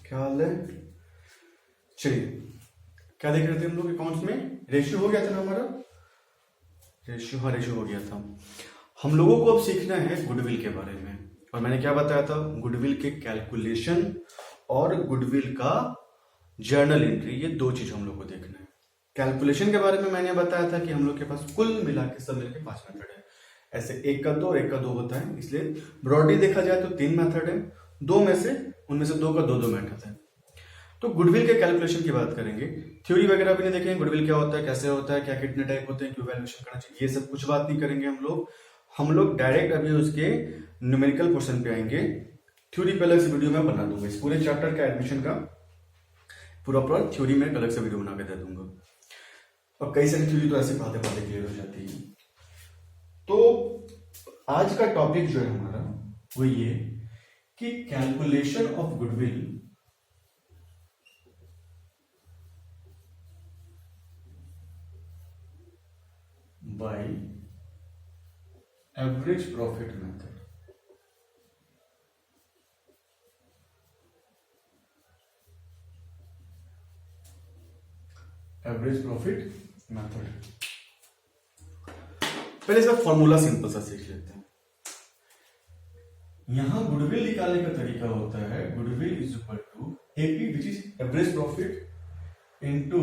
क्या हाल है? चलिए, क्या देख रहे थे हम लोग अकाउंट्स में? रेशियो हो गया था ना हमारा? रेशियो, हाँ रेशियो हो गया था। हम लोगों को अब सीखना है गुडविल के बारे में। और मैंने क्या बताया था? गुडविल के कैलकुलेशन और गुडविल का जर्नल एंट्री, ये दो चीज हम लोग को देखना है। कैलकुलेशन के बारे में मैंने बताया था कि हम लोग के पास कुल मिला के सब मिलके 5 मेथड है। ऐसे एक का दो और एक का दो होता है, इसलिए ब्रॉडली देखा जाए तो 3 मेथड है। दो में से उनमें से दो का दो मेथड है। तो गुडविल के कैलकुलेशन की बात करेंगे। थ्योरी वगैरह भी नहीं देखेंगे, गुडविल क्या होता है, कैसे होता है, क्या कितने टाइप होते हैं, क्यों वैल्यूएशन करना चाहिए, ये सब कुछ बात नहीं करेंगे हम लोग डायरेक्ट अभी उसके न्यूमेरिकल क्वेश्चन पे आएंगे। थ्योरी पे अलग से वीडियो में बना दूंगा, इस पूरे चैप्टर का एडमिशन का पूरा थ्योरी में अलग से वीडियो बना के दे दूंगा। और कई सारी थ्योरी तो ऐसे पाते पाते क्लियर हो जाती है। तो आज का टॉपिक जो है हमारा वो ये कि calculation of goodwill by average profit method. Average profit method, पहले इसका फॉर्मूला सिंपल सा सीख लेते हैं। यहां गुडविल निकालने का तरीका होता है goodwill is equal to AP which is average profit into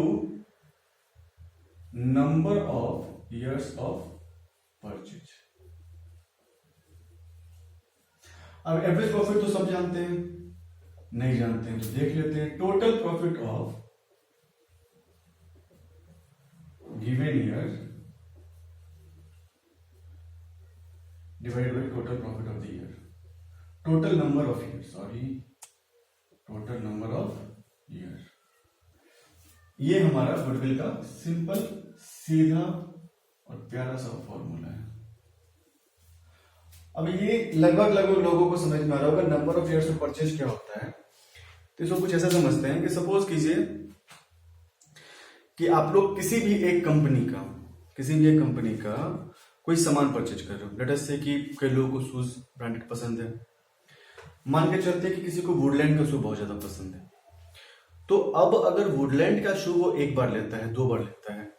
number of years of purchase. अब एवरेज प्रॉफिट तो सब जानते हैं, नहीं जानते हैं तो देख लेते हैं। Total profit of given year divided by total profit of the year, total number of years, total number of year। ये हमारा गुडविल का सिंपल सीधा और प्यारा सा फॉर्मूला है। अब ये लगभग लोगों को समझ में आ रहा होगा number of years of purchase क्या होता है। तो इसको कुछ ऐसा समझते हैं कि सपोज कीजिए कि आप लोग किसी भी एक कंपनी का कोई सामान परचेज कर रहे हो। लेट अस से कि कई लोगों को शूज ब्रांडेड पसंद है। मान के चलते कि किसी को वुडलैंड का शू बहुत ज्यादा पसंद है। तो अब अगर वुडलैंड का शू वो एक बार लेता है, 2 बार लेता है,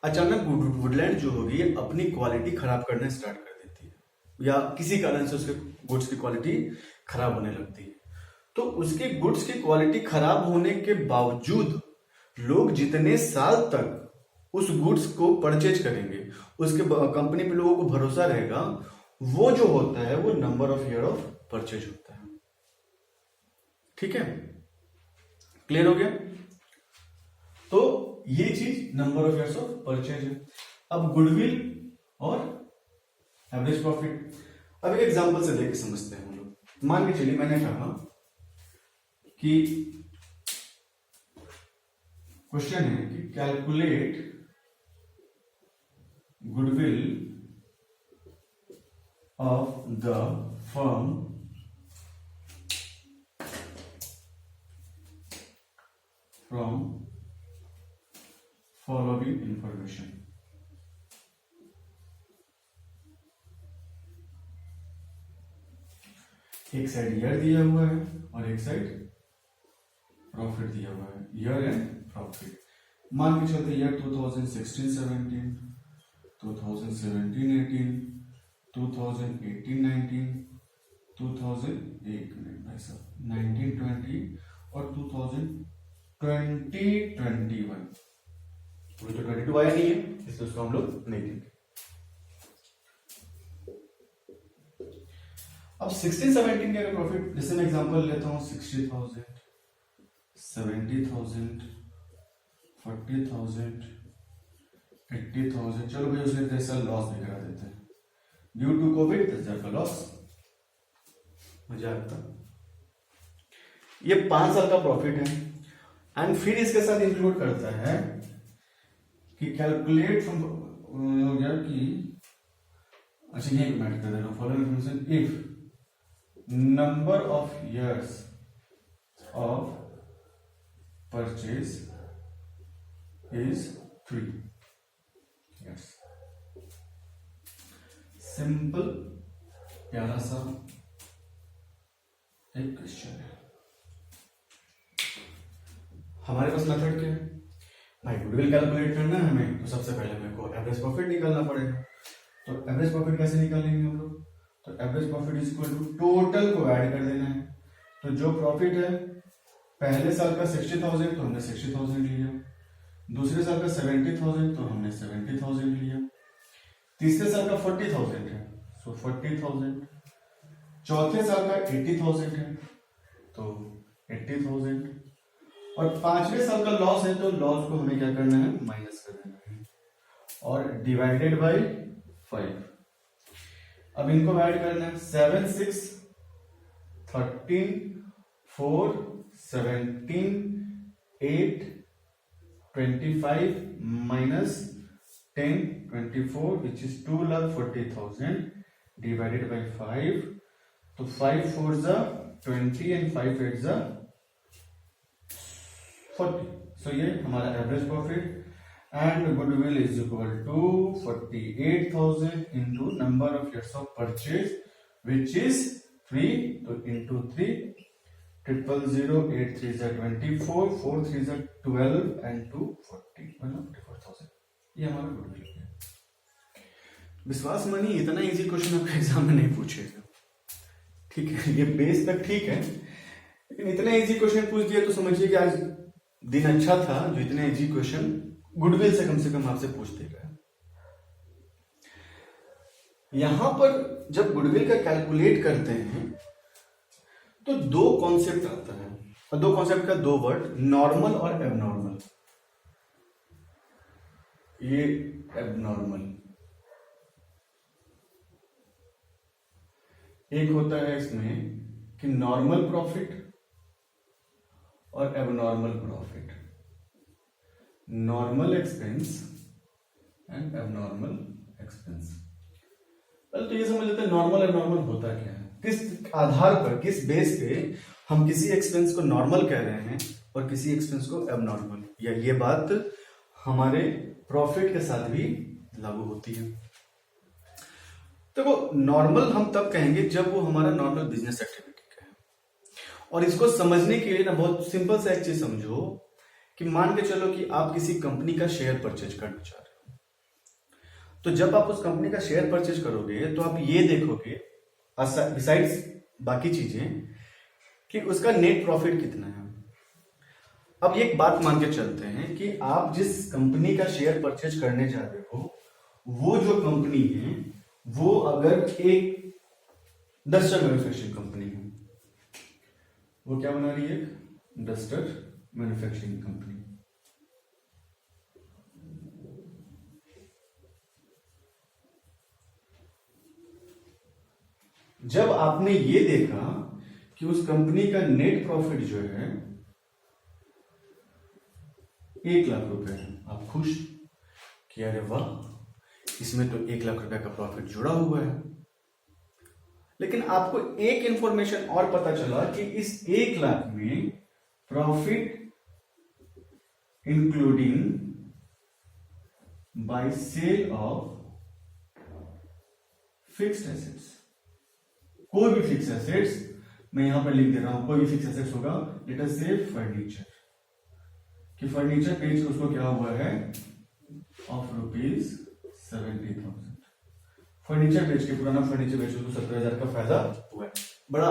अचानक वुडलैंड जो होगी अपनी क्वालिटी खराब करना स्टार्ट कर देती है या किसी कारण से उसके गुड्स की क्वालिटी खराब होने लगती है। तो उसके गुड्स की क्वालिटी खराब होने के बावजूद लोग जितने साल तक उस गुड्स को परचेज करेंगे, उसके कंपनी पे लोगों को भरोसा रहेगा, वो जो होता है वो number of year of purchase होता है। ठीक है, क्लियर हो गया? तो ये चीज number of years of purchase है। अब गुडविल और एवरेज प्रॉफिट, अब एक एग्जांपल से लेके समझते हैं हम लोग। मान के चलिए मैंने कहा कि क्वेश्चन है कि calculate goodwill of the firm from following information. एक साइड ईयर दिया हुआ है और एक साइड प्रॉफिट दिया हुआ है, ईयर एंड प्रॉफिट। मान के चलते ईयर 2016-17, 2017-18, 2018-19, 2019-20 और 2020-21। तो 22 आया नहीं है, इसलिए उसको हम लोग नहीं देंगे। अब 16-17 का प्रॉफिट, जैसे मैं एग्जांपल लेता हूं 60,000, 70,000, 40,000, 80,000। चलो भाई उसने 10 साल लॉस भी करा देते हैं ड्यू टू कोविड, 10,000 का लॉस। मजा आता। ये 5 साल का प्रॉफिट है एंड फिर इसके साथ इंक्लूड करता है कि कैलकुलेट फ्रॉम, हो गया कि अच्छा ये मैटर कर देना following information if number of years of purchase is 3। Yes, simple प्यारा सा एक क्वेश्चन है। हमारे पास मेथड क्या है भाई, गुडविल कैलकुलेट करना है हमें, तो सबसे पहले मेरे को एवरेज प्रॉफिट निकालना पड़ेगा। तो एवरेज प्रॉफिट कैसे निकालेंगे हम लोग, तो average profit is equal to total को ऐड कर देना है। तो जो प्रॉफिट है पहले साल का 60,000 तो हमने 60,000 लिया, दूसरे साल का 70,000 तो हमने 70,000 लिया, तीसरे साल का 40,000 है सो 40,000, चौथे साल का 80,000 है तो 80,000, और पांचवें साल का लॉस है तो लॉस को हमें क्या करना है, माइनस कर देना है, और डिवाइडेड बाय 5। अब इनको ऐड करना है, 7 6 13 4 17 8 25 minus 10 24 which is 2,40,000 divided by 5। तो 5 4 जा 20 and 5 8 जा 40। सो ये हमारा average profit and goodwill is equal to 48,000 into number of years of purchase which is 3, तो into 3 000 8 3 जा 24 4 3 जा 12 and 2 40 44,000। ये हमारा गुडविल है। विश्वास मानिए इतना इजी क्वेश्चन आपके एग्जाम में नहीं पूछेगा, ठीक है, ये बेस तक ठीक है, लेकिन इतना इजी क्वेश्चन पूछ दिया तो समझिए कि आज दिन अच्छा था जो इतने इजी क्वेश्चन गुडविल से कम आपसे पूछ देगा। यहां पर जब गुडविल का कैलकुलेट करते हैं तो दो कॉन्सेप्ट आता है, और दो कॉन्सेप्ट का दो वर्ड, नॉर्मल और एबनॉर्मल। ये एबनॉर्मल, एक होता है इसमें कि नॉर्मल प्रॉफिट और abnormal profit, normal expense and abnormal expense. तो ये समझ लेते हैं नॉर्मल एबनॉर्मल होता क्या है, किस आधार पर, किस बेस पे हम किसी एक्सपेंस को नॉर्मल कह रहे हैं और किसी एक्सपेंस को एबनॉर्मल, या ये बात हमारे प्रॉफिट के साथ भी लागू होती है। देखो नॉर्मल हम तब कहेंगे जब वो हमारा नॉर्मल बिजनेस एक्टिविटी का है, और इसको समझने के लिए ना बहुत सिंपल सा एक चीज समझो कि मान के चलो कि आप किसी कंपनी का शेयर परचेज करना चाह रहे हो, तो जब आप उस कंपनी का शेयर परचेज करोगे तो आप ये देखोगे बिसाइड्स बाकी चीजें कि उसका नेट प्रॉफिट कितना है। अब एक बात मान के चलते हैं कि आप जिस कंपनी का शेयर परचेज करने जा रहे हो वो जो कंपनी है वो अगर एक डस्टर मैन्युफैक्चरिंग कंपनी है, वो क्या बना रही है, डस्टर मैन्युफैक्चरिंग कंपनी। जब आपने ये देखा कि उस कंपनी का नेट प्रॉफिट जो है 1 लाख रुपए है, आप खुश कि अरे वाह इसमें तो 1 लाख रुपए का प्रॉफिट जुड़ा हुआ है। लेकिन आपको एक इंफॉर्मेशन और पता चला कि इस 1 लाख में profit including by sale of fixed assets, कोई भी फिक्स एसेट्स, मैं यहां पर लिख दे रहा हूं, कोई भी फिक्स एसेट्स होगा, लेट अस से फर्नीचर, कि फर्नीचर बेच उसको क्या हुआ है ऑफ ₹70,000, फर्नीचर बेच के, पुराना फर्नीचर बेच उसको 70,000 का फायदा हुआ है। बड़ा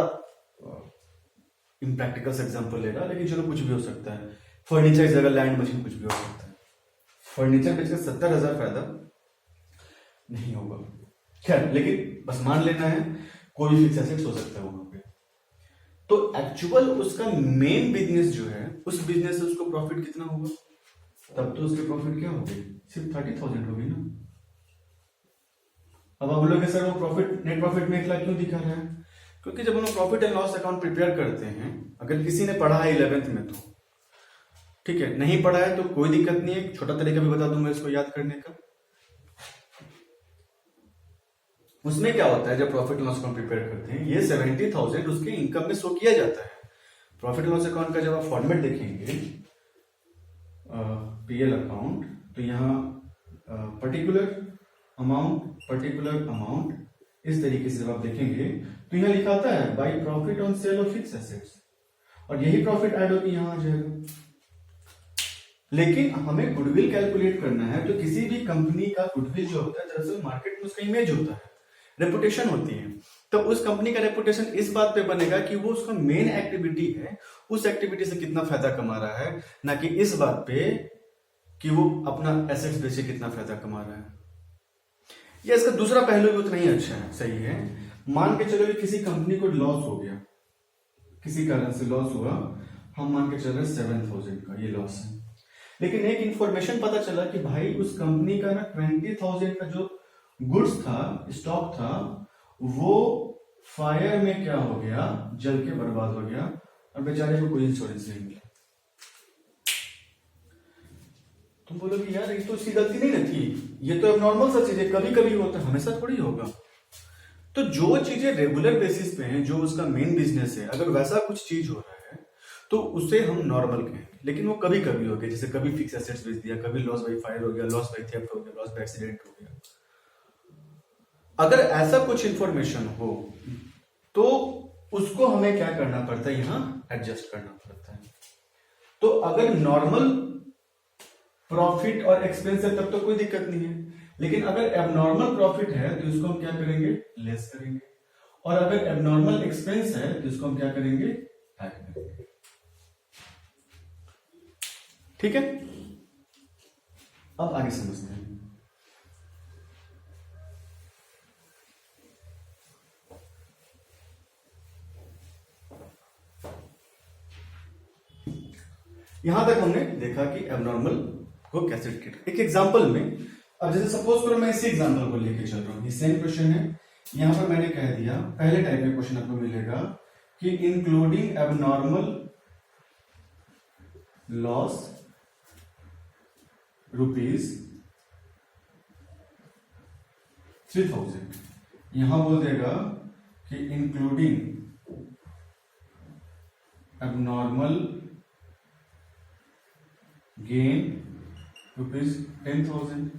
इम्प्रैक्टिकल से एग्जांपल ले रहा, लेकिन चलो कुछ भी हो सकता है, फर्नीचर की जगह लैंड मशीन कुछ भी हो सकता है। फर्नीचर बेच के 70,000 फायदा नहीं होगा, खैर, लेकिन बस मान लेना है कोई भी फिक्स एसेट्स हो सकता है वहां पे। तो एक्चुअल उसका मेन बिजनेस जो है, उस बिजनेस से उसको प्रॉफिट कितना होगा, तब तो उसके प्रॉफिट क्या होगी, सिर्फ 30,000 होगी ना। अब आप बोलोगे सर वो प्रॉफिट, नेट प्रॉफिट में 1 लाख क्यों दिखा रहा है, क्योंकि जब हम लोग profit and loss account prepare करते हैं, अगर किसी ने पढ़ा है 11th में तो ठीक है, नहीं पढ़ा है तो कोई दिक्कत नहीं है, छोटा तरीका भी बता दूंगा इसको याद करने का। उसमें क्या होता है जब प्रॉफिट लॉस अकाउंट प्रिपेयर करते हैं, ये 70,000 उसके इनकम में शो किया जाता है। प्रॉफिट लॉस अकाउंट का जब आप फॉर्मेट देखेंगे पीएल अकाउंट, तो यहाँ पर्टिकुलर अमाउंट इस तरीके से जब आप देखेंगे तो यहाँ लिखा आता है by profit on sale of fix assets, और यही प्रॉफिट ऐड होकर यहाँ आ जाएगा। लेकिन हमें गुडविल कैलकुलेट करना है, तो किसी भी कंपनी का गुडविल जो होता है दरअसल मार्केट में उसका इमेज होता है, रेपुटेशन होती है। तो उस कंपनी का रेपुटेशन इस बात पे बनेगा कि वो उसका मेन एक्टिविटी है, उस एक्टिविटी से कितना फायदा कमा रहा है, ना कि इस बात पे कि वो अपना एसेट्स बेच के कितना फायदा कमा रहा है। या इसका दूसरा पहलू भी उतना ही अच्छा है, सही है। मान के चलो कि किसी कंपनी को लॉस हो गया, किसी कारण से लॉस हुआ, हम मान के चल रहे 7,000 का ये लॉस है, लेकिन एक इंफॉर्मेशन पता चला कि भाई उस कंपनी का ना 20,000 का जो गुड्स था, स्टॉक था, वो फायर में क्या हो गया, जल के बर्बाद हो गया और बेचारे को कोई इंश्योरेंस नहीं मिला। तुम बोलो कि यार ये तो उसकी गलती नहीं ना थी, ये तो अब नॉर्मल सा चीज है, कभी कभी होता है, हमेशा थोड़ी होगा। तो जो चीजें रेगुलर बेसिस पे हैं, जो उसका मेन बिजनेस है, अगर वैसा कुछ चीज हो रहा है तो उसे हम नॉर्मल कहें, लेकिन वो कभी कभी हो गया, जैसे कभी फिक्स एसेट्स बेच दिया, कभी लॉस बाई फायर हो गया, लॉस बाई थेफ्ट हो गया, लॉस बाई एक्सीडेंट हो गया। अगर ऐसा कुछ इंफॉर्मेशन हो तो उसको हमें क्या करना पड़ता है, यहां एडजस्ट करना पड़ता है। तो अगर नॉर्मल प्रॉफिट और एक्सपेंस है तब तो कोई दिक्कत नहीं है, लेकिन अगर एबनॉर्मल प्रॉफिट है तो इसको हम क्या करेंगे, लेस करेंगे, और अगर एबनॉर्मल एक्सपेंस है तो इसको हम क्या करेंगे, ऐड करेंगे। ठीक है, अब आगे समझते हैं। यहां तक हमने देखा कि एबनॉर्मल को कैसे ट्रीट। एक एग्जांपल में, अब जैसे सपोज करो मैं इसी एग्जांपल को लेके चल रहा हूं, ये सेम क्वेश्चन है, यहां पर मैंने कह दिया पहले टाइप में क्वेश्चन आपको मिलेगा कि इंक्लूडिंग एबनॉर्मल लॉस रुपीज 3,000, यहां बोल देगा कि इंक्लूडिंग एबनॉर्मल गेन रुपीज 10,000।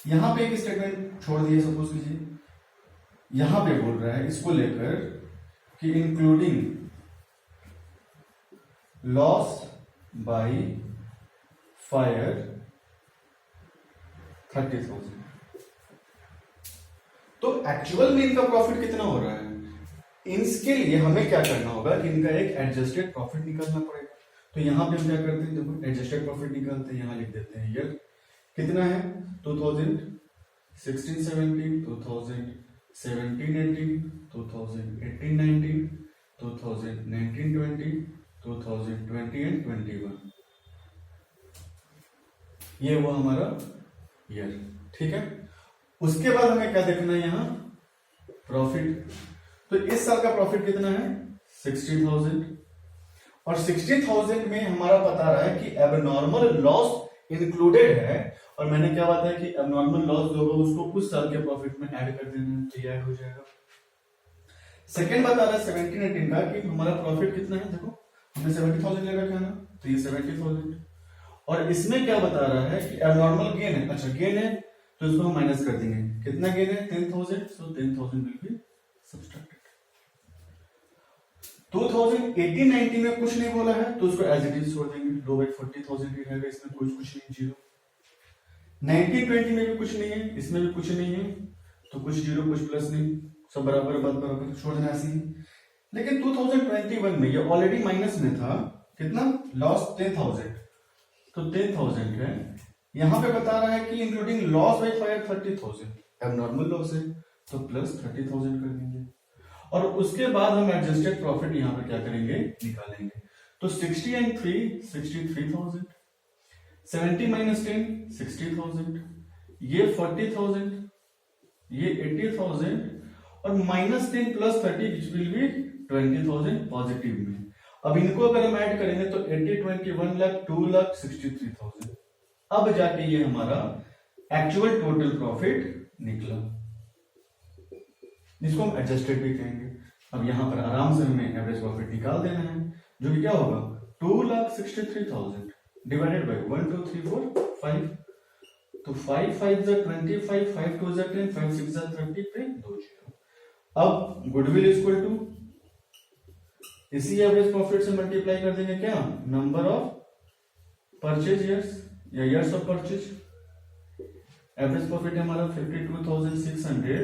यहां पे एक स्टेटमेंट छोड़ दिया, सपोज कीजिए यहां पे बोल रहा है इसको लेकर कि इंक्लूडिंग लॉस बाय फायर 30,000। तो एक्चुअल में इनका प्रॉफिट कितना हो रहा है, इसके लिए हमें क्या करना होगा कि इनका एक एडजस्टेड प्रॉफिट निकालना पड़ेगा। तो यहां पे हम क्या करते हैं, देखो एडजस्टेड प्रॉफिट निकालते हैं, यहां लिख देते हैं ईयर कितना है, 2016 17, 2017 18, 2018 19, 2019 20, 2020 एंड 21, ये वो हमारा ईयर। ठीक है, उसके बाद हमें क्या देखना है, यहां प्रॉफिट। तो इस साल का प्रॉफिट कितना है, 60,000, और 60,000 में हमारा बता रहा है कि एबनॉर्मल लॉस इंक्लूडेड है, और मैंने क्या बताया कि एबनॉर्मल लॉस जो होगा उसको उस साल के प्रॉफिट में ऐड कर देना है, तो ये ऐड हो जाएगा। सेकंड बता रहा है 17 18 का कि हमारा प्रॉफिट कितना है, देखो हमने 70,000 ले रखा है ना, तो ये 70,000, और इसमें क्या बता रहा है कि एबनॉर्मल गेन है, अच्छा गेन है तो इसको हम माइनस कर देंगे, कितना गेन है 10,000, सो 10,000 विल बी सब्सट्रैक्टेड। 2018-19 में कुछ नहीं बोला है तो उसको एज इट इज छोड़ देंगे, लो बाई 40,000 ही रहेगा, इसमें कुछ नहीं, जीरो। 19-20 में भी कुछ नहीं है, इसमें भी कुछ नहीं है, तो कुछ जीरो कुछ प्लस नहीं, सब बराबर बात बराबर छोड़ देना ऐसे ही। लेकिन 2021 में ये ऑलरेडी माइनस में था, कितना लॉस 10,000, तो 10,000 है, यहां पे बता रहा है कि including loss by fire 30,000, abnormal loss है तो प्लस 30,000 कर देंगे, और उसके बाद हम एडजस्टेड प्रॉफिट यहां पर क्या करेंगे, निकालेंगे। तो 60 एंड 3 63,000, 70 माइनस 10 60,000, ये 40,000, ये 80,000, और minus 10 plus 30 which will be 20,000 positive में। अब इनको अगर हम ऐड करेंगे तो 80 20 1 लाख 2 लाख 63,000, अब जाके ये हमारा एक्चुअल टोटल प्रॉफिट निकला, जिसको हम एडजस्टेड भी कहेंगे। अब यहां पर आराम से हमें एवरेज प्रॉफिट निकाल देना है, जो कि क्या होगा 2,63,000 डिवाइडेड बाय 1 2 3 4 5, तो 5 5 जा 25, 5 2 जा 10, 5 6 जा 30 पे 2 जीरो। अब गुडविल इक्वल टू इसी एवरेज प्रॉफिट से मल्टीप्लाई कर देंगे क्या, नंबर ऑफ परचेज ईयर्स या years of purchase, average profit है हमारा 52,600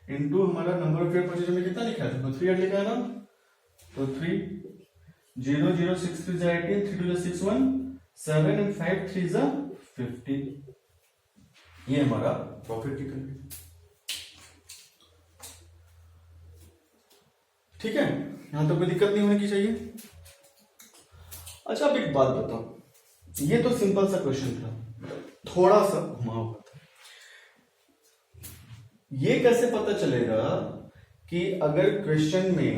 इंटू हमारा नंबर ऑफ ईयर परचेज में कितना लिखा है, तो 3 ईयर लिखा है ना, तो 3 0 0 6 3 18 3 2 6 1 7 and 5 3 15, ये हमारा प्रॉफिट निकल गया। ठीक है, यहां तो कोई दिक्कत नहीं होने की चाहिए। अच्छा अब एक बात बताओ, ये तो सिंपल सा क्वेश्चन था, थोड़ा सा घुमा हुआ था। ये कैसे पता चलेगा कि अगर क्वेश्चन में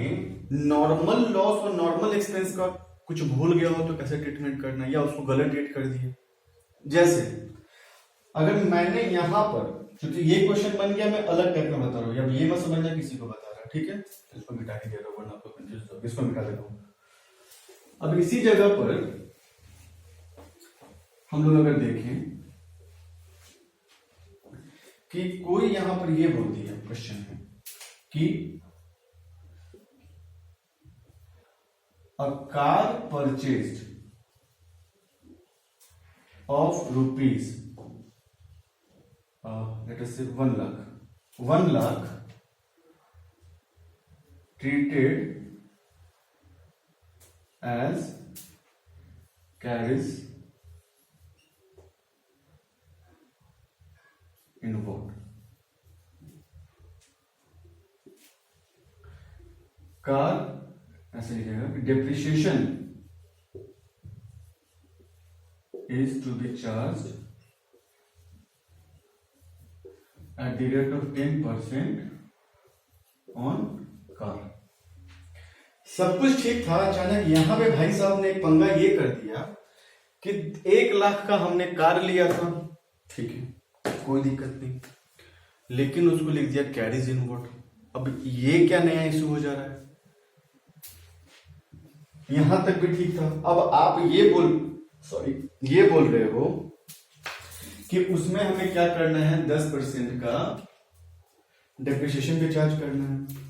नॉर्मल लॉस और नॉर्मल एक्सपेंस का कुछ भूल गया हो तो कैसे ट्रीटमेंट करना है, या उसको गलत डेट कर दिए। जैसे अगर मैंने यहां पर, क्योंकि ये क्वेश्चन बन गया, मैं अलग टाइप में बता रहा हूं, अब ये मत समझना किसी को बता रहा, ठीक है, इसको मिटा के दे रहा हूं वरना आपको कंफ्यूज हो, इसको मिटा देता हूं। अब इसी जगह पर हम लोग अगर देखें कि कोई यहां पर ये बोल दिया क्वेश्चन में कि a car purchased of rupees let us से 1 lakh treated as carries inward. Car ऐसे लिखेगा कि depreciation is to be charged at the rate of 10% on car. सब कुछ ठीक था, अचानक यहां पे भाई साहब ने एक पंगा ये कर दिया कि 1 लाख का हमने कार लिया था, ठीक है, कोई दिक्कत नहीं, लेकिन उसको लिख दिया कैरीज इनवर्ड। अब ये क्या नया इशू हो जा रहा है, यहां तक भी ठीक था। अब आप ये बोल रहे हो कि उसमें हमें क्या करना है, 10% का डेप्रिसिएशन भी चार्ज करना है।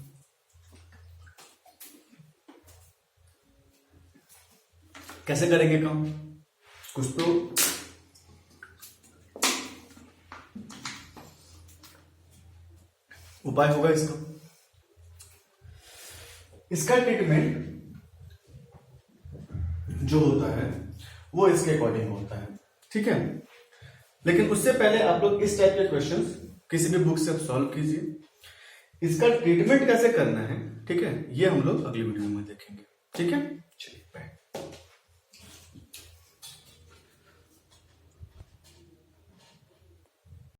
कैसे करेंगे काम, कुछ तो उपाय होगा इसका। इसका ट्रीटमेंट जो होता है वो इसके अकॉर्डिंग होता है, ठीक है। लेकिन उससे पहले आप लोग इस टाइप के क्वेश्चंस किसी भी बुक से आप सॉल्व कीजिए। इसका ट्रीटमेंट कैसे करना है, ठीक है, ये हम लोग अगली वीडियो में देखेंगे, ठीक है। चलिए बाय।